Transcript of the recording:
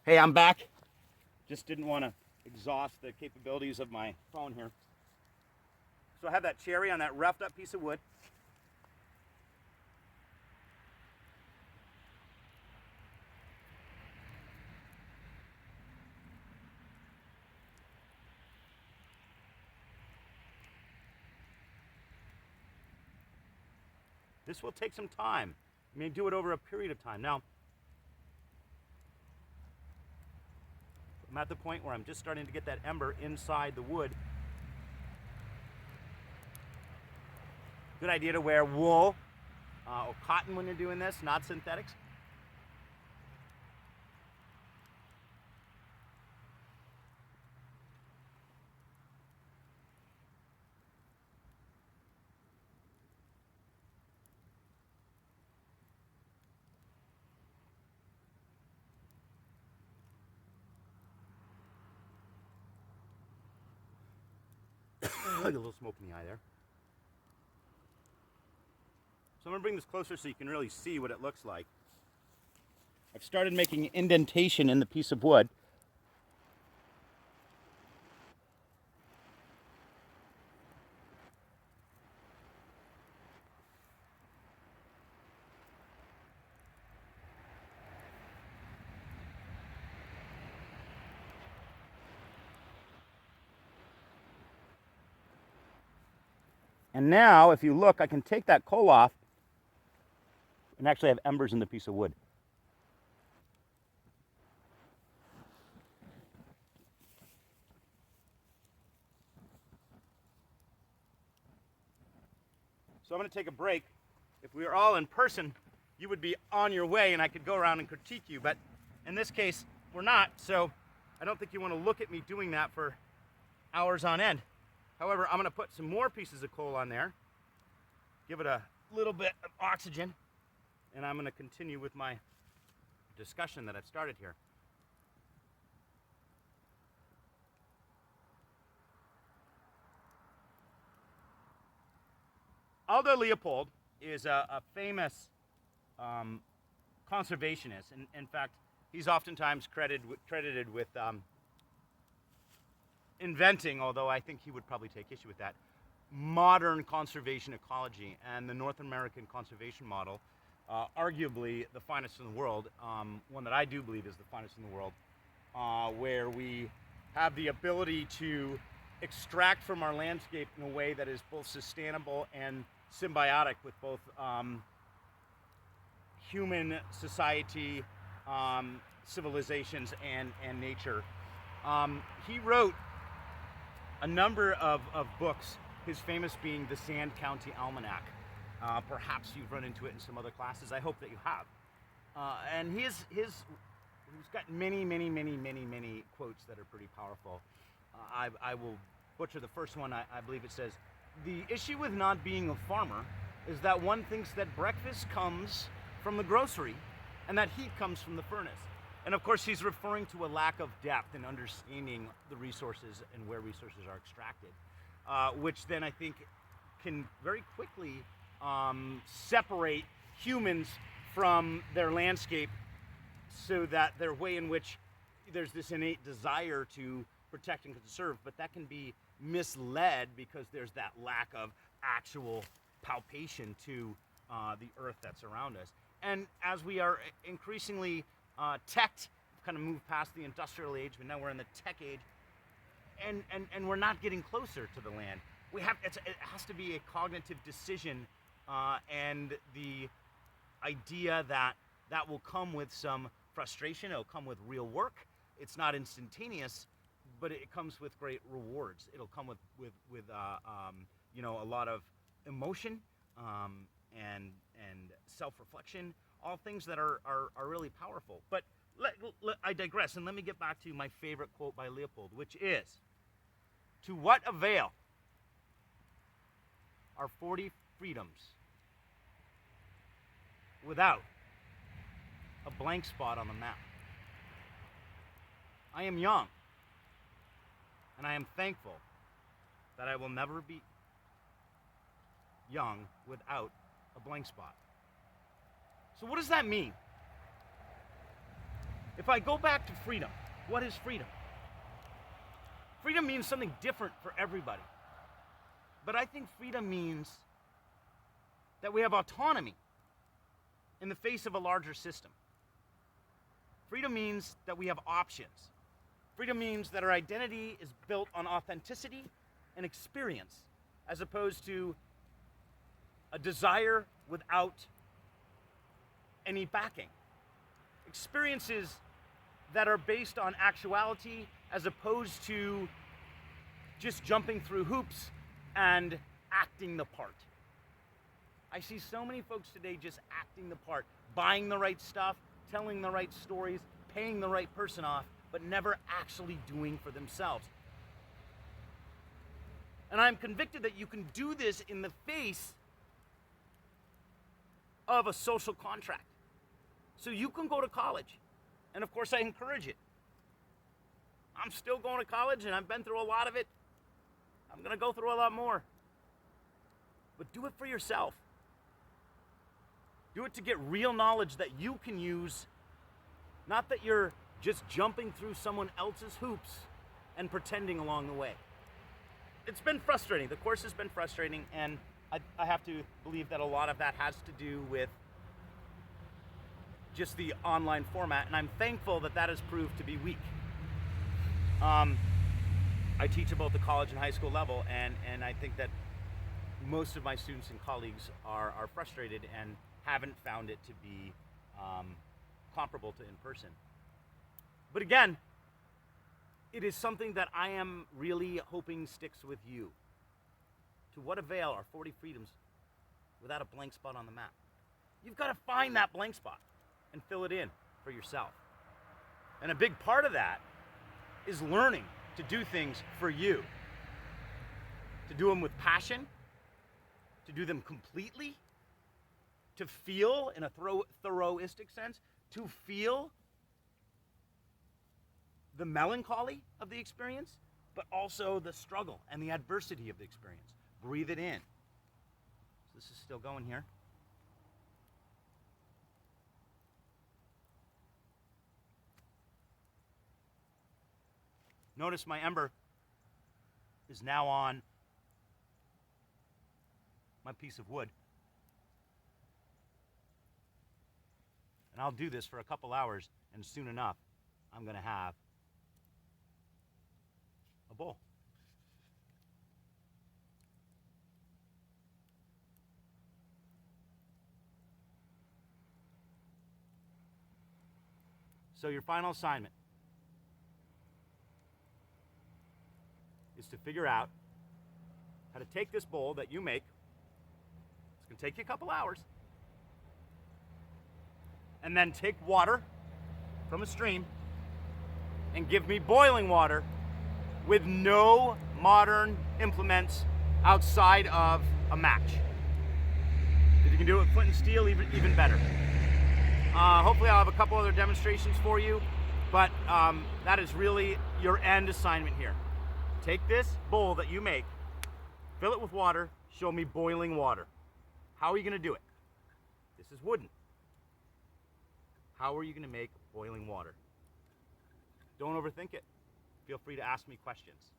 Hey, I'm back. Just didn't want to exhaust the capabilities of my phone here. So I have that cherry on that roughed up piece of wood. This will take some time. I mean, do it over a period of time. Now, I'm at the point where I'm just starting to get that ember inside the wood. Good idea to wear wool or cotton when you're doing this, not synthetics. Like a little smoke in the eye there. So I'm going to bring this closer so you can really see what it looks like. I've started making an indentation in the piece of wood. And now, if you look, I can take that coal off and actually have embers in the piece of wood. So I'm going to take a break. If we were all in person, you would be on your way and I could go around and critique you. But in this case, we're not. So I don't think you want to look at me doing that for hours on end. However, I'm going to put some more pieces of coal on there, give it a little bit of oxygen, and I'm going to continue with my discussion that I've started here. Aldo Leopold is a famous conservationist. And in fact, he's oftentimes credited with inventing, although I think he would probably take issue with that, modern conservation ecology and the North American conservation model, arguably the finest in the world, one that I do believe is the finest in the world, where we have the ability to extract from our landscape in a way that is both sustainable and symbiotic with both human society, civilizations, and nature. He wrote a number of books, his famous being the Sand County Almanac. Perhaps you've run into it in some other classes. I hope that you have. And he's got many quotes that are pretty powerful. I will butcher the first one. I believe it says, "The issue with not being a farmer is that one thinks that breakfast comes from the grocery and that heat comes from the furnace." And of course, he's referring to a lack of depth in understanding the resources and where resources are extracted, which then I think can very quickly separate humans from their landscape, so that their way in which there's this innate desire to protect and conserve, but that can be misled because there's that lack of actual palpation to the earth that's around us. And as we are increasingly teched, kind of moved past the industrial age, but now we're in the tech age, and we're not getting closer to the land. It has to be a cognitive decision, and the idea that will come with some frustration. It'll come with real work. It's not instantaneous, but it comes with great rewards. It'll come with a lot of emotion, and self-reflection, all things that are really powerful. But I digress, and let me get back to my favorite quote by Leopold, which is, "To what avail are 40 freedoms without a blank spot on the map? I am young, and I am thankful that I will never be young without a blank spot." So what does that mean? If if I go back to freedom, what is freedom? Freedom means something different for everybody. But I think freedom means that we have autonomy in the face of a larger system. Freedom means that we have options. Freedom means that our identity is built on authenticity and experience, as opposed to a desire without any backing. Experiences that are based on actuality as opposed to just jumping through hoops and acting the part. I see so many folks today just acting the part, buying the right stuff, telling the right stories, paying the right person off, but never actually doing for themselves. And I'm convicted that you can do this in the face of a social contract. So you can go to college. And of course, I encourage it. I'm still going to college and I've been through a lot of it. I'm going to go through a lot more. But do it for yourself. Do it to get real knowledge that you can use, not that you're just jumping through someone else's hoops and pretending along the way. It's been frustrating. The course has been frustrating, and I have to believe that a lot of that has to do with just the online format, and I'm thankful that that has proved to be weak. I teach at both the college and high school level, and I think that most of my students and colleagues are frustrated and haven't found it to be comparable to in person. But again, it is something that I am really hoping sticks with you. To what avail are 40 freedoms without a blank spot on the map? You've got to find that blank spot and fill it in for yourself. And a big part of that is learning to do things for you. To do them with passion, to do them completely, to feel in a thoroughistic sense, to feel the melancholy of the experience, but also the struggle and the adversity of the experience. Breathe it in. So this is still going here. Notice my ember is now on my piece of wood. And I'll do this for a couple hours, and soon enough, I'm going to have a bowl. So your final assignment is to figure out how to take this bowl that you make. It's going to take you a couple hours. And then take water from a stream and give me boiling water with no modern implements outside of a match. If you can do it with flint and steel, even better. Hopefully I'll have a couple other demonstrations for you, but that is really your end assignment here. Take this bowl that you make, fill it with water, show me boiling water. How are you going to do it? This is wooden. How are you going to make boiling water? Don't overthink it. Feel free to ask me questions.